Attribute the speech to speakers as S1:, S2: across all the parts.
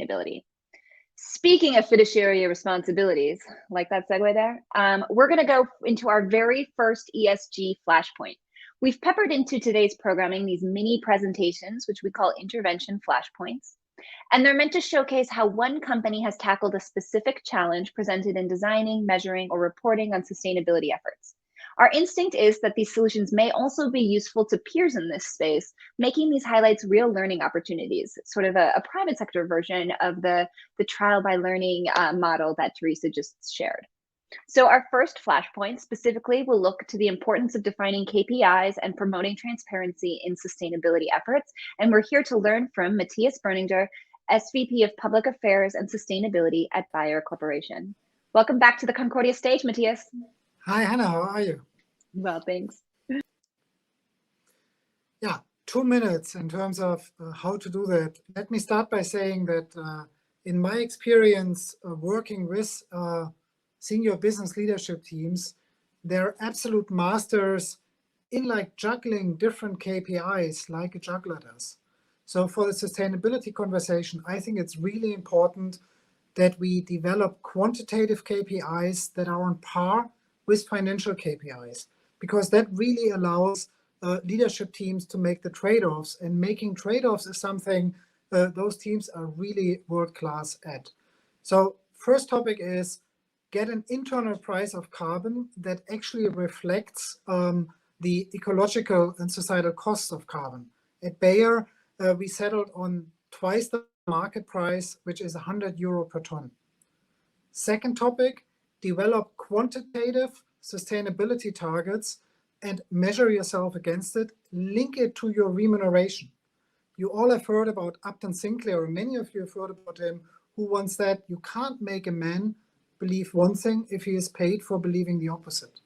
S1: sustainability. Speaking of fiduciary responsibilities, like that segue there, we're going to go into our very first ESG flashpoint. We've peppered into today's programming these mini presentations, which we call intervention flashpoints. And they're meant to showcase how one company has tackled a specific challenge presented in designing, measuring, or reporting on sustainability efforts. Our instinct is that these solutions may also be useful to peers in this space, making these highlights real learning opportunities, sort of a private sector version of the trial by learning model that Teresa just shared. So our first flashpoint specifically will look to the importance of defining KPIs and promoting transparency in sustainability efforts. And we're here to learn from Matthias Berninger, SVP of Public Affairs and Sustainability at Bayer Corporation. Welcome back to the Concordia stage, Matthias.
S2: Hi, Hannah, how are you?
S1: Well, thanks.
S2: Yeah, 2 minutes in terms of how to do that. Let me start by saying that in my experience working with senior business leadership teams, they're absolute masters in like juggling different KPIs like a juggler does. So for the sustainability conversation, I think it's really important that we develop quantitative KPIs that are on par with financial KPIs, because that really allows leadership teams to make the trade-offs, and making trade-offs is something those teams are really world-class at. So first topic is get an internal price of carbon that actually reflects the ecological and societal costs of carbon. At Bayer, we settled on twice the market price, which is €100 per ton. Second topic, develop quantitative sustainability targets and measure yourself against it. Link it to your remuneration. You all have heard about Upton Sinclair, or many of you have heard about him, who once said, you can't make a man believe one thing if he is paid for believing the opposite.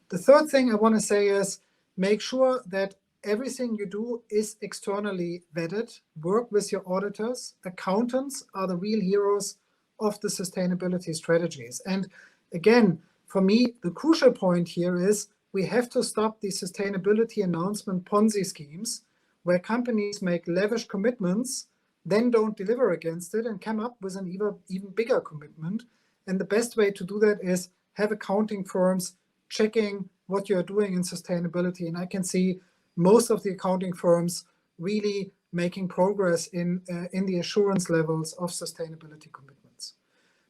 S2: The third thing I want to say is make sure that everything you do is externally vetted. Work with your auditors. Accountants are the real heroes of the sustainability strategies. And again, for me, the crucial point here is we have to stop the sustainability announcement Ponzi schemes, where companies make lavish commitments, then don't deliver against it and come up with an even bigger commitment. And the best way to do that is have accounting firms checking what you're doing in sustainability. And I can see most of the accounting firms really making progress in the assurance levels of sustainability commitments.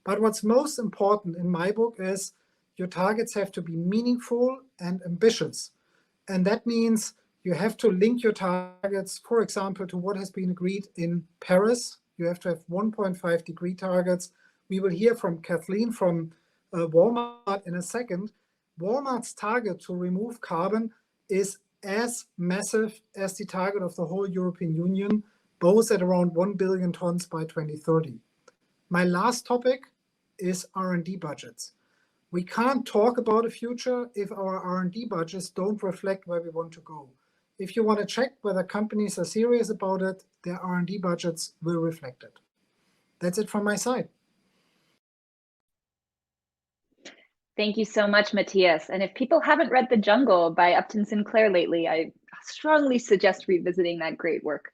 S2: But what's most important in my book is your targets have to be meaningful and ambitious. And that means you have to link your targets, for example, to what has been agreed in Paris. You have to have 1.5 degree targets. We will hear from Kathleen from Walmart in a second. Walmart's target to remove carbon is as massive as the target of the whole European Union, both at around 1 billion tons by 2030. My last topic is R&D budgets. We can't talk about a future if our R&D budgets don't reflect where we want to go. If you want to check whether companies are serious about it, their R&D budgets will reflect it. That's it from my side.
S1: Thank you so much, Matthias. And if people haven't read The Jungle by Upton Sinclair lately, I strongly suggest revisiting that great work.